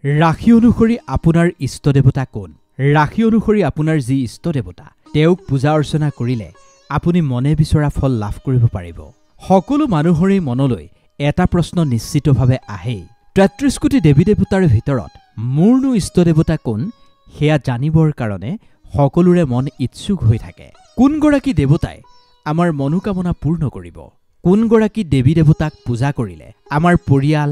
ৰাশি অনুসৰি আপোনাৰ ইষ্টদেৱতা কোন? ৰাশি অনুসৰি আপোনাৰ যি ইষ্টদেৱতা তেওঁক পূজা অৰ্চনা কৰিলে আপুনি মনে বিচৰা ফল লাভ কৰিব পাৰিব। সকলো মানুহৰে মনলৈ এটা প্ৰশ্ন নিশ্চিতভাৱে আহেই, ৩৩ কোটি দেৱী দেৱতাৰ ভিতৰত মোৰনো ইষ্টদেৱতা কোন সেয়া জানিবৰ কাৰণে সকলোৰে মন ইচ্ছুক হৈ থাকে। কোনগৰাকী দেৱতাই আমাৰ মনোকামনা পূৰ্ণ কৰিব? কোনগৰাকী দেৱী দেৱতাক পূজা কৰিলে আমাৰ পৰিয়াল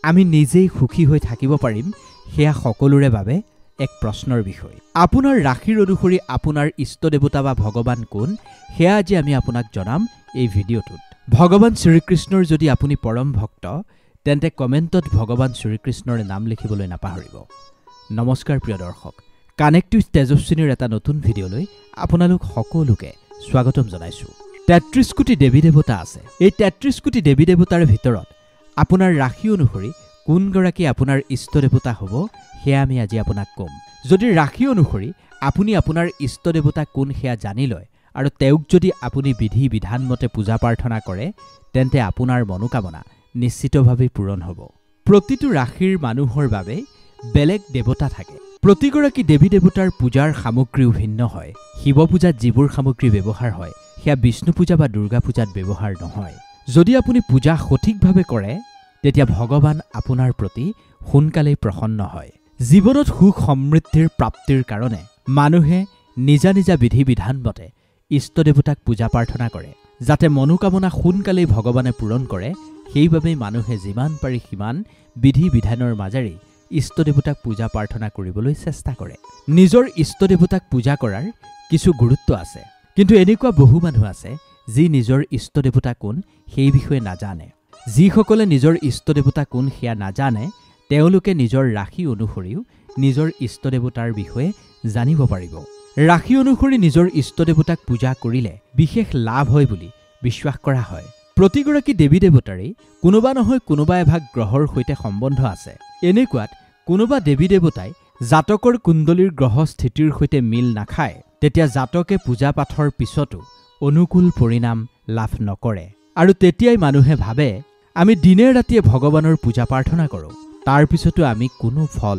আমি নিজেই সুখী হৈ থাকিব পাৰিম? সেয়া সকলোৰে বাবে এক প্ৰশ্নৰ বিষয়। আপোনাৰ ৰাশিৰ অনুসৰি আপোনাৰ ইষ্টদেৱতা বা ভগৱান কোন সেয়া আজি আমি আপোনাক জনাম এই ভিডিঅ'টোত। ভগৱান শ্ৰীকৃষ্ণৰ যদি আপুনি পৰম ভক্ত তেন্তে কমেণ্টত ভগৱান শ্ৰীকৃষ্ণৰ নাম লিখিবলৈ নাপাহৰিব। নমস্কাৰ প্ৰিয় দৰ্শক, কানেক্ট উইথ তেজস্বিনীৰ এটা নতুন ভিডিঅ'লৈ আপোনালোক সকলোকে স্বাগতম জনাইছোঁ। ৩৩ কোটি দেৱী দেৱতা আছে। এই ৩৩ কোটি দেৱী দেৱতাৰ ভিতৰত আপোনাৰ ৰাশি অনুসৰি কোনগৰাকী আপোনাৰ ইষ্টদেৱতা হ'ব সেয়া আমি আজি আপোনাক ক'ম। যদি ৰাশি অনুসৰি আপুনি আপোনাৰ ইষ্টদেৱতা কোন সেয়া জানি লয় আৰু তেওঁক যদি আপুনি বিধি বিধান মতে পূজা প্ৰাৰ্থনা কৰে তেন্তে আপোনাৰ মনোকামনা নিশ্চিতভাৱে পূৰণ হ'ব। প্ৰতিটো ৰাশিৰ মানুহৰ বাবে বেলেগ দেৱতা থাকে। প্ৰতিগৰাকী দেৱী দেৱতাৰ পূজাৰ সামগ্ৰীও ভিন্ন হয়। শিৱ পূজাত যিবোৰ সামগ্ৰী ব্যৱহাৰ হয় সেয়া বিষ্ণু পূজা বা দুৰ্গা পূজাত ব্যৱহাৰ নহয়। যদি আপুনি পূজা সঠিকভাৱে কৰে তেতিয়া ভগৱান আপোনাৰ প্ৰতি সোনকালেই প্ৰসন্ন হয়। জীৱনত সুখ সমৃদ্ধিৰ প্ৰাপ্তিৰ কাৰণে মানুহে নিজা নিজা বিধি বিধান মতে ইষ্টদেৱতাক পূজা প্ৰাৰ্থনা কৰে যাতে মনোকামনা সোনকালেই ভগৱানে পূৰণ কৰে। সেইবাবেই মানুহে যিমান পাৰি সিমান বিধি বিধানৰ মাজেৰে ইষ্টদেৱতাক পূজা প্ৰাৰ্থনা কৰিবলৈ চেষ্টা কৰে। নিজৰ ইষ্টদেৱতাক পূজা কৰাৰ কিছু গুৰুত্ব আছে, কিন্তু এনেকুৱা বহু মানুহ আছে যি নিজৰ ইষ্টদেৱতা কোন সেই বিষয়ে নাজানে। যিসকলে নিজৰ ইষ্টদেৱতা কোন সেয়া নাজানে তেওঁলোকে নিজৰ ৰাশি অনুসৰিও নিজৰ ইষ্টদেৱতাৰ বিষয়ে জানিব পাৰিব। ৰাশি অনুসৰি নিজৰ ইষ্টদেৱতাক পূজা কৰিলে বিশেষ লাভ হয় বুলি বিশ্বাস কৰা হয়। প্ৰতিগৰাকী দেৱী দেৱতাৰেই কোনোবা নহয় কোনোবা এভাগ গ্ৰহৰ সৈতে সম্বন্ধ আছে। এনেকুৱাত কোনোবা দেৱী দেৱতাই জাতকৰ কুণ্ডলীৰ গ্ৰহ স্থিতিৰ সৈতে মিল নাখায় তেতিয়া জাতকে পূজা পাঠৰ পিছতো অনুকূল পৰিণাম লাভ নকৰে আৰু তেতিয়াই মানুহে ভাবে আমি দিনে ৰাতিয়ে ভগৱানৰ পূজা প্ৰাৰ্থনা কৰোঁ, তাৰ পিছতো আমি কোনো ফল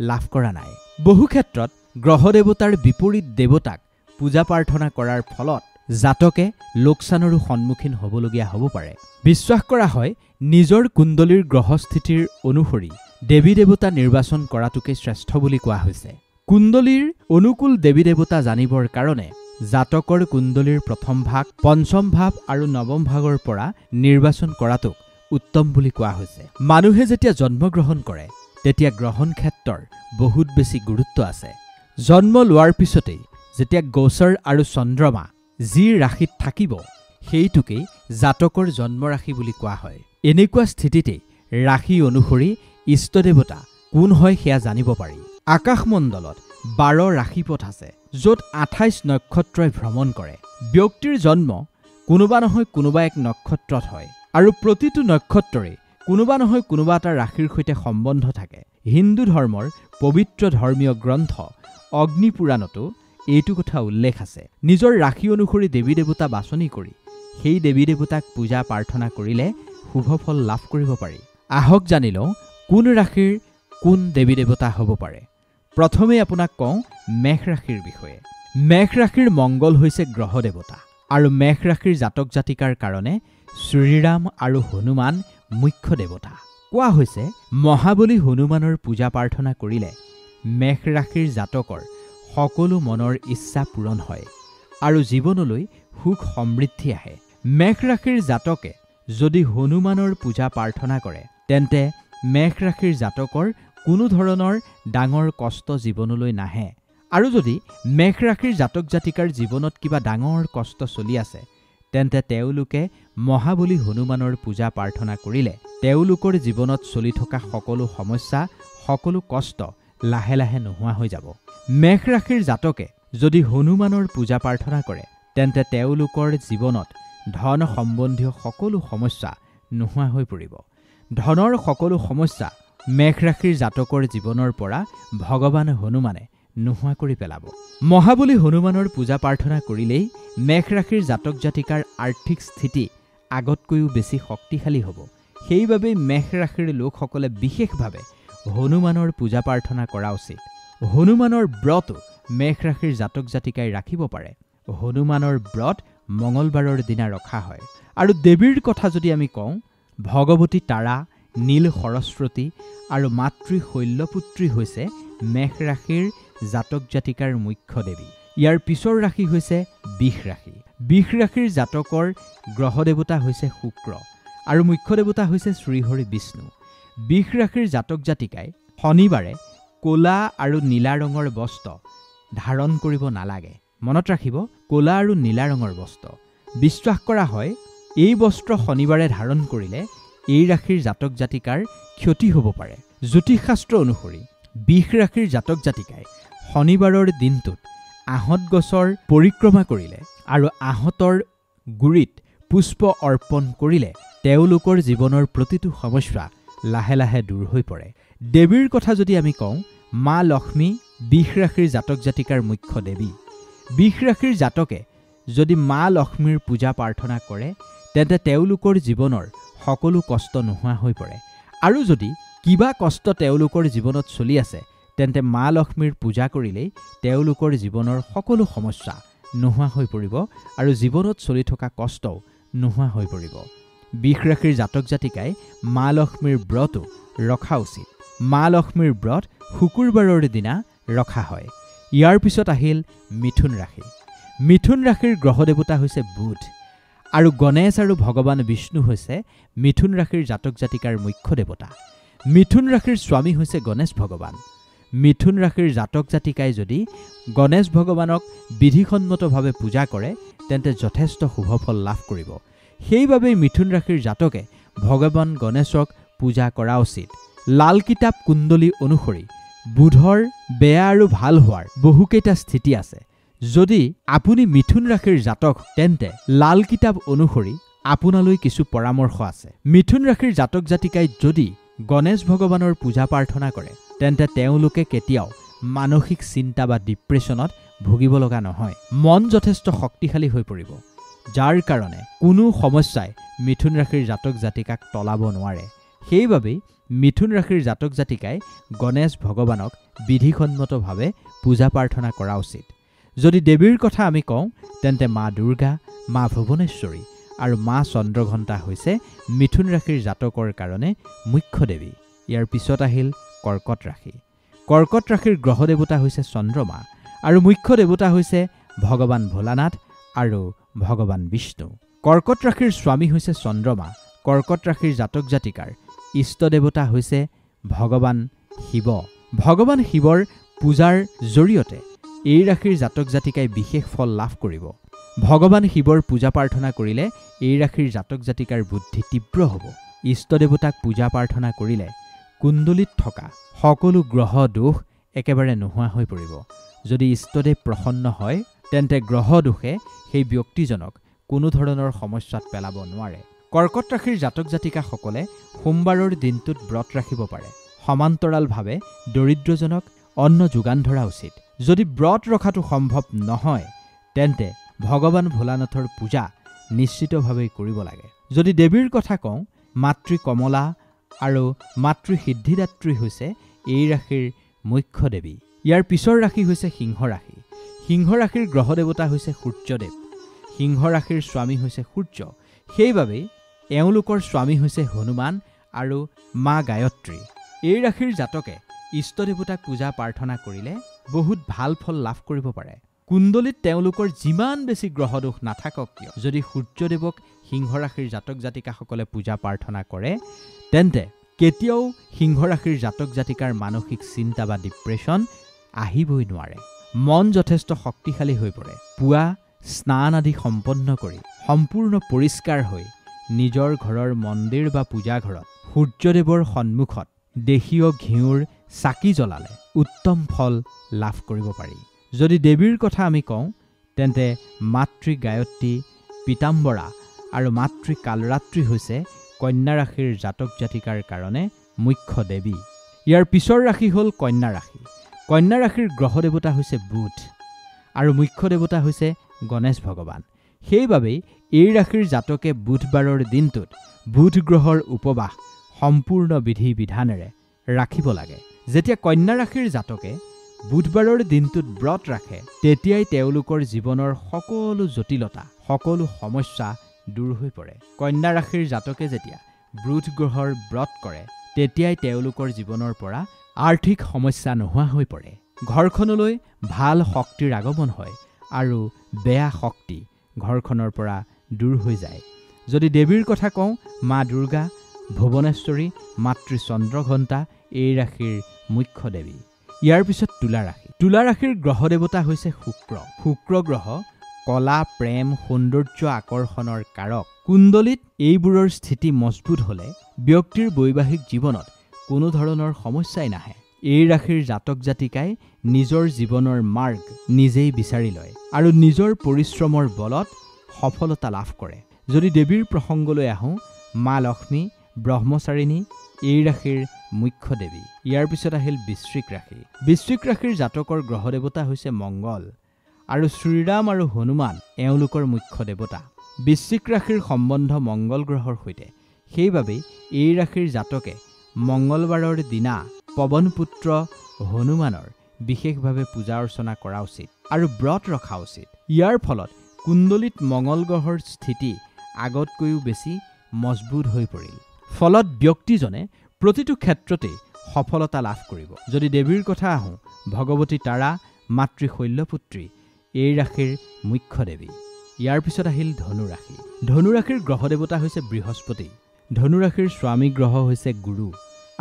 লাভ কৰা নাই। বহু ক্ষেত্ৰত গ্ৰহ দেৱতাৰ বিপৰীত দেৱতাক পূজা প্ৰাৰ্থনা কৰাৰ ফলত জাতকে লোকচানৰো সন্মুখীন হ'বলগীয়া হ'ব পাৰে। বিশ্বাস কৰা হয় নিজৰ কুণ্ডলীৰ গ্ৰহস্থিতিৰ অনুসৰি দেৱী দেৱতা নিৰ্বাচন কৰাটোকে শ্ৰেষ্ঠ বুলি কোৱা হৈছে। কুণ্ডলীৰ অনুকূল দেৱী দেৱতা জানিবৰ কাৰণে জাতকৰ কুণ্ডলীৰ প্ৰথম ভাগ, পঞ্চম ভাৱ আৰু নৱম ভাগৰ পৰা নিৰ্বাচন কৰাটোক উত্তম বুলি কোৱা হৈছে। মানুহে যেতিয়া জন্মগ্ৰহণ কৰে তেতিয়া গ্ৰহণ ক্ষেত্ৰৰ বহুত বেছি গুৰুত্ব আছে। জন্ম লোৱাৰ পিছতেই যেতিয়া গোচৰ আৰু চন্দ্ৰমা যি ৰাশিত থাকিব সেইটোকেই জাতকৰ জন্মৰাশি বুলি কোৱা হয়। এনেকুৱা স্থিতিতেই ৰাশি অনুসৰি ইষ্টদেৱতা কোন হয় সেয়া জানিব পাৰি। আকাশমণ্ডলত 12 ৰাশিপথ আছে য'ত 28 নক্ষত্ৰই ভ্ৰমণ কৰে। ব্যক্তিৰ জন্ম কোনোবা নহয় কোনোবা এক নক্ষত্ৰত হয় আৰু প্ৰতিটো নক্ষত্ৰৰে কোনোবা নহয় কোনোবা এটা ৰাশিৰ সৈতে সম্বন্ধ থাকে। হিন্দু ধৰ্মৰ পবিত্ৰ ধৰ্মীয় গ্ৰন্থ অগ্নি পুৰাণতো এইটো কথা উল্লেখ আছে। নিজৰ ৰাশি অনুসৰি দেৱী দেৱতা বাছনি কৰি সেই দেৱী দেৱতাক পূজা প্ৰাৰ্থনা কৰিলে শুভ ফল লাভ কৰিব পাৰি। আহক জানি লওঁ কোন ৰাশিৰ কোন দেৱী দেৱতা হ'ব পাৰে। প্ৰথমে আপোনাক কওঁ মেষ ৰাশিৰ বিষয়ে। মেষ ৰাশিৰ মংগল হৈছে গ্ৰহ দেৱতা আৰু মেষ ৰাশিৰ জাতক জাতিকাৰ কাৰণে শ্ৰীৰাম আৰু হনুমান মুখ্য দেৱতা। কোৱা হৈছে মহাবলী হনুমানৰ পূজা প্ৰাৰ্থনা কৰিলে মেষ ৰাশিৰ জাতকৰ সকলো মনৰ ইচ্ছা পূৰণ হয় আৰু জীৱনলৈ সুখ সমৃদ্ধি আহে। মেষ ৰাশিৰ জাতকে যদি হনুমানৰ পূজা প্ৰাৰ্থনা কৰে তেন্তে মেষ ৰাশিৰ জাতকৰ কোনো ধৰণৰ ডাঙৰ কষ্ট জীৱনলৈ নাহে। আৰু যদি মেষ ৰাশিৰ জাতক জাতিকাৰ জীৱনত কিবা ডাঙৰ কষ্ট চলি আছে তেন্তে তেওঁলোকে মহাবলী হনুমানৰ পূজা প্ৰাৰ্থনা কৰিলে তেওঁলোকৰ জীৱনত চলি থকা সকলো সমস্যা সকলো কষ্ট লাহে লাহে নোহোৱা হৈ যাব। মেষ ৰাশিৰ জাতকে যদি হনুমানৰ পূজা প্ৰাৰ্থনা কৰে তেন্তে তেওঁলোকৰ জীৱনত ধন সম্বন্ধীয় সকলো সমস্যা নোহোৱা হৈ পৰিব। ধনৰ সকলো সমস্যা মেষ ৰাশিৰ জাতকৰ জীৱনৰ পৰা ভগৱান হনুমানে নোহোৱা কৰি পেলাব। মহাবলী হনুমানৰ পূজা প্ৰাৰ্থনা কৰিলেই মেষ ৰাশিৰ জাতক জাতিকাৰ আৰ্থিক স্থিতি আগতকৈও বেছি শক্তিশালী হ'ব। সেইবাবেই মেষ ৰাশিৰ লোকসকলে বিশেষভাৱে হনুমানৰ পূজা প্ৰাৰ্থনা কৰা উচিত। হনুমানৰ ব্ৰত মেষ ৰাশিৰ জাতক জাতিকাই ৰাখিব পাৰে। হনুমানৰ ব্ৰত মঙলবাৰৰ দিনা ৰখা হয়। আৰু দেৱীৰ কথা যদি আমি কওঁ, ভগৱতী তাৰা, নীল সৰস্বতী আৰু মাতৃ শৈল্যপুত্ৰী হৈছে মেষ ৰাশিৰ জাতক জাতিকাৰ মুখ্য দেৱী। ইয়াৰ পিছৰ ৰাশি হৈছে বৃষ ৰাশি। বৃষ ৰাশিৰ জাতকৰ গ্ৰহ দেৱতা হৈছে শুক্ৰ আৰু মুখ্য দেৱতা হৈছে শ্ৰীহৰি বিষ্ণু। বৃষ ৰাশিৰ জাতক জাতিকাই শনিবাৰে ক'লা আৰু নীলা ৰঙৰ বস্ত্ৰ ধাৰণ কৰিব নালাগে। মনত ৰাখিব, ক'লা আৰু নীলা ৰঙৰ বস্ত্ৰ। বিশ্বাস কৰা হয় এই বস্ত্ৰ শনিবাৰে ধাৰণ কৰিলে এই ৰাশিৰ জাতক জাতিকাৰ ক্ষতি হ'ব পাৰে। জ্যোতিষশাস্ত্ৰ অনুসৰি বৃষ ৰাশিৰ জাতক জাতিকাই শনিবাৰৰ দিনটোত আহঁত গছৰ পৰিক্ৰমা কৰিলে আৰু আহঁতৰ গুৰিত পুষ্প অৰ্পণ কৰিলে তেওঁলোকৰ জীৱনৰ প্ৰতিটো সমস্যা লাহে লাহে দূৰ হৈ পৰে। দেৱীৰ কথা যদি আমি কওঁ, মা লক্ষ্মী বৃষ ৰাশিৰ জাতক জাতিকাৰ মুখ্য দেৱী। বৃষ ৰাশিৰ জাতকে যদি মা লক্ষ্মীৰ পূজা প্ৰাৰ্থনা কৰে তেন্তে তেওঁলোকৰ জীৱনৰ সকলো কষ্ট নোহোৱা হৈ পৰে। আৰু যদি কিবা কষ্ট তেওঁলোকৰ জীৱনত চলি আছে তেন্তে মা লক্ষ্মীৰ পূজা কৰিলেই তেওঁলোকৰ জীৱনৰ সকলো সমস্যা নোহোৱা হৈ পৰিব আৰু জীৱনত চলি থকা কষ্টও নোহোৱা হৈ পৰিব। বৃষ ৰাশিৰ জাতক জাতিকাই মা লক্ষ্মীৰ ব্ৰতো ৰখা উচিত। মা লক্ষ্মীৰ ব্ৰত শুকুৰবাৰৰ দিনা ৰখা হয়। ইয়াৰ পিছত আহিল মিথুন ৰাশি। মিথুন ৰাশিৰ গ্ৰহ দেৱতা হৈছে বুধ আৰু গণেশ আৰু ভগৱান বিষ্ণু হৈছে মিথুন ৰাশিৰ জাতক জাতিকাৰ মুখ্য দেৱতা। মিথুন ৰাশিৰ স্বামী হৈছে গণেশ ভগৱান। মিথুন ৰাশিৰ জাতক জাতিকাই যদি গণেশ ভগৱানক বিধিসন্মতভাৱে পূজা কৰে তেন্তে যথেষ্ট শুভ ফল লাভ কৰিব। সেইবাবেই মিথুন ৰাশিৰ জাতকে ভগৱান গণেশক পূজা কৰা উচিত। লাল কিতাপ কুণ্ডলী অনুসৰি বুধৰ বেয়া আৰু ভাল হোৱাৰ বহুকেইটা স্থিতি আছে। যদি আপুনি মিথুন ৰাশিৰ জাতক তেন্তে লাল কিতাপ অনুসৰি আপোনালৈ কিছু পৰামৰ্শ আছে। মিথুন ৰাশিৰ জাতক জাতিকাই যদি গণেশ ভগৱানৰ পূজা প্ৰাৰ্থনা কৰে তেন্তে তেওঁলোকে কেতিয়াও মানসিক চিন্তা বা ডিপ্ৰেশ্যনত ভুগিব লগা নহয়। মন যথেষ্ট শক্তিশালী হৈ পৰিব, যাৰ কাৰণে কোনো সমস্যাই মিথুন ৰাশিৰ জাতক জাতিকাক তলাব নোৱাৰে। সেইবাবেই মিথুন ৰাশিৰ জাতক জাতিকাই গণেশ ভগৱানক বিধিসন্মতভাৱে পূজা প্ৰাৰ্থনা কৰা উচিত। যদি দেৱীৰ কথা আমি কওঁ তেন্তে মা দুৰ্গা, মা ভুৱনেশ্বৰী আৰু মা চন্দ্ৰঘণ্টা হৈছে মিথুন ৰাশিৰ জাতকৰ কাৰণে মুখ্য দেৱী। ইয়াৰ পিছত আহিল কৰ্কট ৰাশি। কৰ্কট ৰাশিৰ গ্ৰহ দেৱতা হৈছে চন্দ্ৰমা আৰু মুখ্য দেৱতা হৈছে ভগৱান ভোলানাথ আৰু ভগৱান বিষ্ণু। কৰ্কট ৰাশিৰ স্বামী হৈছে চন্দ্ৰমা। কৰ্কট ৰাশিৰ জাতক জাতিকাৰ ইষ্ট দেৱতা হৈছে ভগৱান শিৱ। ভগৱান শিৱৰ পূজাৰ জৰিয়তে এই ৰাশিৰ জাতক জাতিকাই বিশেষ ফল লাভ কৰিব। ভগৱান শিৱৰ পূজা প্ৰাৰ্থনা কৰিলে এই ৰাশিৰ জাতক জাতিকাৰ বুদ্ধি তীব্ৰ হ'ব। ইষ্ট দেৱতাক পূজা প্ৰাৰ্থনা কৰিলে কুণ্ডলীত থকা সকলো গ্ৰহ দোষ একেবাৰে নোহোৱা হৈ পৰিব। যদি ইষ্টদেৱ প্ৰসন্ন হয় তেন্তে গ্ৰহ দোষে সেই ব্যক্তিজনক কোনো ধৰণৰ সমস্যাত পেলাব নোৱাৰে। কৰ্কট ৰাশিৰ জাতক জাতিকাসকলে সোমবাৰৰ দিনটোত ব্ৰত ৰাখিব পাৰে। সমান্তৰালভাৱে দৰিদ্ৰজনক অন্ন যোগান ধৰা উচিত। যদি ব্ৰত ৰখাটো সম্ভৱ নহয় তেন্তে ভগৱান ভোলানাথৰ পূজা নিশ্চিতভাৱে কৰিব লাগে। যদি দেৱীৰ কথা কওঁ, মাতৃ কমলা আৰু মাতৃ সিদ্ধিদাত্ৰী হৈছে এই ৰাশিৰ মুখ্য দেৱী। ইয়াৰ পিছৰ ৰাশি হৈছে সিংহ ৰাশি। সিংহ ৰাশিৰ গ্ৰহ দেৱতা হৈছে সূৰ্যদেৱ। সিংহ ৰাশিৰ স্বামী হৈছে সূৰ্য। সেইবাবেই এওঁলোকৰ স্বামী হৈছে হনুমান আৰু মা গায়ত্ৰী। এই ৰাশিৰ জাতকে ইষ্ট দেৱতাক পূজা প্ৰাৰ্থনা কৰিলে বহুত ভাল ফল লাভ কৰিব পাৰে। কুণ্ডলীত তেওঁলোকৰ যিমান বেছি গ্ৰহদোষ নাথাকক কিয়, যদি সূৰ্যদেৱক সিংহ ৰাশিৰ জাতক জাতিকাসকলে পূজা প্ৰাৰ্থনা কৰে তেন্তে কেতিয়াও সিংহ ৰাশিৰ জাতক জাতিকাৰ মানসিক চিন্তা বা ডিপ্ৰেশ্যন আহিবই নোৱাৰে। মন যথেষ্ট শক্তিশালী হৈ পৰে। পুৱা স্নান আদি সম্পন্ন কৰি সম্পূৰ্ণ পৰিষ্কাৰ হৈ নিজৰ ঘৰৰ মন্দিৰ বা পূজা ঘৰত সূৰ্যদেৱৰ সন্মুখত দেশীয় ঘিউৰ চাকি জ্বলালে উত্তম ফল লাভ কৰিব পাৰি। যদি দেৱীৰ কথা আমি কওঁ তেন্তে মাতৃ গায়ত্ৰী, পীতাম্বৰা আৰু মাতৃ কালৰাত্ৰী হৈছে কন্যা ৰাশিৰ জাতক জাতিকাৰ কাৰণে মুখ্য দেৱী। ইয়াৰ পিছৰ ৰাশি হ'ল কন্যা ৰাশি। কন্যা ৰাশিৰ গ্ৰহ দেৱতা হৈছে বুধ আৰু মুখ্য দেৱতা হৈছে গণেশ ভগৱান। সেইবাবেই এই ৰাশিৰ জাতকে বুধবাৰৰ দিনটোত বুধ গ্ৰহৰ উপবাস সম্পূৰ্ণ বিধি বিধানেৰে ৰাখিব লাগে। যেতিয়া কন্যা ৰাশিৰ জাতকে বুধবাৰৰ দিনটোত ব্ৰত ৰাখে তেতিয়াই তেওঁলোকৰ জীৱনৰ সকলো জটিলতা সকলো সমস্যা দূৰ হৈ পৰে। কন্যা ৰাশিৰ জাতকে যেতিয়া বুধ গ্ৰহৰ ব্ৰত কৰে তেতিয়াই তেওঁলোকৰ জীৱনৰ পৰা আৰ্থিক সমস্যা নোহোৱা হৈ পৰে। ঘৰখনলৈ ভাল শক্তিৰ আগমন হয় আৰু বেয়া শক্তি ঘৰখনৰ পৰা দূৰ হৈ যায়। যদি দেৱীৰ কথা কওঁ, মা দুৰ্গা, ভুৱনেশ্বৰী, মাতৃ চন্দ্ৰঘণ্টা এই ৰাশিৰ মুখ্য দেৱী। ইয়াৰ পিছত তুলা ৰাশি। তুলা ৰাশিৰ গ্ৰহ দেৱতা হৈছে শুক্ৰ। শুক্ৰ গ্ৰহ কলা, প্ৰেম, সৌন্দৰ্য, আকৰ্ষণৰ কাৰক। কুণ্ডলীত এইবোৰৰ স্থিতি মজবুত হ'লে ব্যক্তিৰ বৈবাহিক জীৱনত কোনো ধৰণৰ সমস্যাই নাহে। এই ৰাশিৰ জাতক জাতিকাই নিজৰ জীৱনৰ মাৰ্গ নিজেই বিচাৰি লয় আৰু নিজৰ পৰিশ্ৰমৰ বলত সফলতা লাভ কৰে। যদি দেৱীৰ প্ৰসংগলৈ আহোঁ, মা লক্ষ্মী ব্ৰহ্মচাৰিণী এই ৰাশিৰ মুখ্য দেৱী। ইয়াৰ পিছত আহিল বৃশ্চিক ৰাশি। বৃশ্চিক ৰাশিৰ জাতকৰ গ্ৰহ দেৱতা হৈছে মংগল আৰু শ্ৰীৰাম আৰু হনুমান এওঁলোকৰ মুখ্য দেৱতা। বৃশ্চিক ৰাশিৰ সম্বন্ধ মংগল গ্ৰহৰ সৈতে, সেইবাবেই এই ৰাশিৰ জাতকে মংগলবাৰৰ দিনা পৱন পুত্ৰ হনুমানৰ বিশেষভাৱে পূজা অৰ্চনা কৰা উচিত আৰু ব্ৰত ৰখা উচিত। ইয়াৰ ফলত কুণ্ডলীত মংগল গ্ৰহৰ স্থিতি আগতকৈও বেছি মজবুত হৈ পৰিল। ফলত ব্যক্তিজনে প্ৰতিটো ক্ষেত্ৰতেই সফলতা লাভ কৰিব। যদি দেৱীৰ কথা আহোঁ, ভগৱতী তাৰা, মাতৃ শৈলপুত্ৰী এই ৰাশিৰ মুখ্য দেৱী। ইয়াৰ পিছত আহিল ধনু ৰাশি। ধনু ৰাশিৰ গ্ৰহ দেৱতা হৈছে বৃহস্পতি। ধনু ৰাশিৰ স্বামী গ্ৰহ হৈছে গুৰু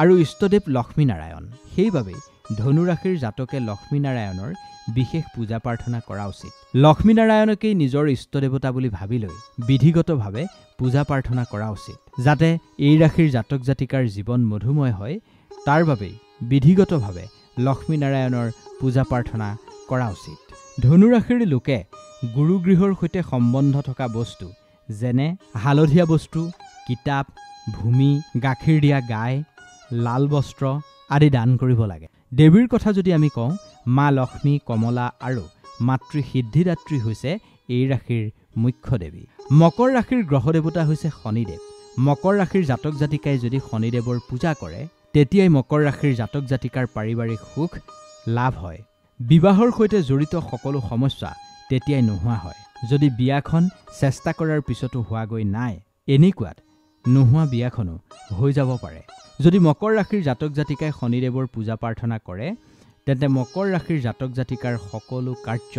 আৰু ইষ্টদেৱ লক্ষ্মীনাৰায়ণ। সেইবাবেই ধনু ৰাশিৰ জাতকে লক্ষ্মীনাৰায়ণৰ বিশেষ পূজা প্ৰাৰ্থনা কৰা উচিত। লক্ষ্মীনাৰায়ণকেই নিজৰ ইষ্টদেৱতা বুলি ভাবি লৈ বিধিগতভাৱে পূজা প্ৰাৰ্থনা কৰা উচিত। যাতে এই ৰাশিৰ জাতক জাতিকাৰ জীৱন মধুময় হয়, তাৰ বাবেই বিধিগতভাৱে লক্ষ্মীনাৰায়ণৰ পূজা প্ৰাৰ্থনা কৰা উচিত। ধনু ৰাশিৰ লোকে গুৰুগৃহৰ সৈতে সম্বন্ধ থকা বস্তু যেনে হালধীয়া বস্তু, কিতাপ, ভূমি, গাখীৰ দিয়া গাই, লাল বস্ত্ৰ আদি দান কৰিব লাগে। দেৱীৰ কথা যদি আমি কওঁ, মা লক্ষ্মী, কমলা আৰু মাতৃ সিদ্ধিদাত্ৰী হৈছে এই ৰাশিৰ মুখ্য দেৱী। মকৰ ৰাশিৰ গ্ৰহ দেৱতা হৈছে শনিদেৱ। মকৰ ৰাশিৰ জাতক জাতিকাই যদি শনিদেৱৰ পূজা কৰে তেতিয়াই মকৰ ৰাশিৰ জাতক জাতিকাৰ পাৰিবাৰিক সুখ লাভ হয়। বিবাহৰ সৈতে জড়িত সকলো সমস্যা তেতিয়াই নোহোৱা হয়। যদি বিয়াখন চেষ্টা কৰাৰ পিছতো হোৱাগৈ নাই, এনেকুৱাত নোহোৱা বিয়াখনো হৈ যাব পাৰে। যদি মকৰ ৰাশিৰ জাতক জাতিকাই শনিদেৱৰ পূজা প্ৰাৰ্থনা কৰে তেন্তে মকৰ ৰাশিৰ জাতক জাতিকাৰ সকলো কাৰ্য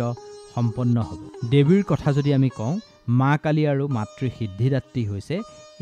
সম্পন্ন হ'ব। দেৱীৰ কথা যদি আমি কওঁ, মা কালী আৰু মাতৃ সিদ্ধিদাত্ৰী হৈছে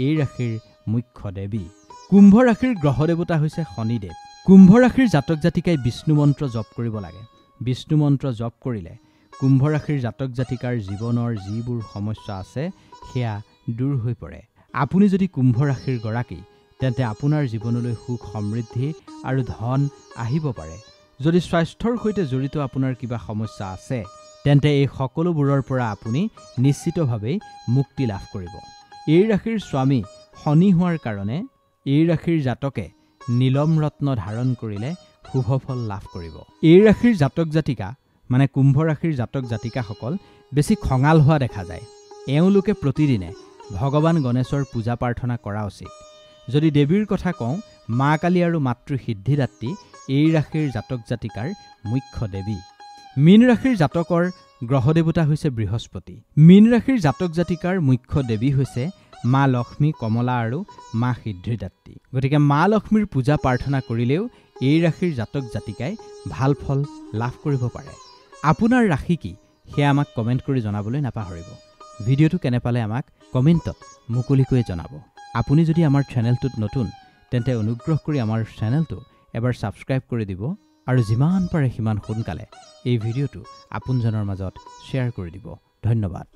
এই ৰাশিৰ মুখ্য দেৱী। কুম্ভ ৰাশিৰ গ্ৰহ দেৱতা হৈছে শনিদেৱ। কুম্ভ ৰাশিৰ জাতক জাতিকাই বিষ্ণু মন্ত্ৰ জপ কৰিব লাগে। বিষ্ণু মন্ত্ৰ জপ কৰিলে কুম্ভ ৰাশিৰ জাতক জাতিকাৰ জীৱনৰ যিবোৰ সমস্যা আছে সেয়া দূৰ হৈ পৰে। আপুনি যদি কুম্ভ ৰাশিৰ গৰাকী তেন্তে আপোনাৰ জীৱনলৈ সুখ সমৃদ্ধি আৰু ধন আহিব পাৰে। যদি স্বাস্থ্যৰ সৈতে জড়িত আপোনাৰ কিবা সমস্যা আছে তেন্তে এই সকলোবোৰৰ পৰা আপুনি নিশ্চিতভাৱেই মুক্তি লাভ কৰিব। এই ৰাশিৰ স্বামী শনি হোৱাৰ কাৰণে এই ৰাশিৰ জাতকে নীলম ৰত্ন ধাৰণ কৰিলে শুভ ফল লাভ কৰিব। এই ৰাশিৰ জাতক জাতিকা মানে কুম্ভ ৰাশিৰ জাতক জাতিকাসকল বেছি খঙাল হোৱা দেখা যায়। এওঁলোকে প্ৰতিদিনে ভগৱান গণেশৰ পূজা প্ৰাৰ্থনা কৰা উচিত। যদি দেৱীৰ কথা কওঁ, মা কালী আৰু মাতৃ সিদ্ধিদাত্ৰী এই ৰাশিৰ জাতক জাতিকাৰ মুখ্য দেৱী। মীন ৰাশিৰ জাতকৰ গ্ৰহ দেৱতা হৈছে বৃহস্পতি। মীন ৰাশিৰ জাতক জাতিকাৰ মুখ্য দেৱী হৈছে মা লক্ষ্মী, কমলা আৰু মা সিদ্ধিদাত্ৰী। গতিকে মা লক্ষ্মীৰ পূজা প্ৰাৰ্থনা কৰিলেও এই ৰাশিৰ জাতক জাতিকাই ভাল ফল লাভ কৰিব পাৰে। আপোনাৰ ৰাশি কি সেয়া আমাক কমেণ্ট কৰি জনাবলৈ নাপাহৰিব। ভিডিঅ'টো কেনে পালে আমাক কমেণ্টত মুকলিকৈ জনাব। আপুনি যদি আমাৰ চেনেলটোত নতুন তেন্তে অনুগ্ৰহ কৰি আমাৰ চেনেলটো এবাৰ ছাবস্ক্ৰাইব কৰি দিব আৰু যিমান পাৰে সিমান সোনকালে এই ভিডিঅ'টো আপোনজনৰ মাজত শ্বেয়াৰ কৰি দিব। ধন্যবাদ।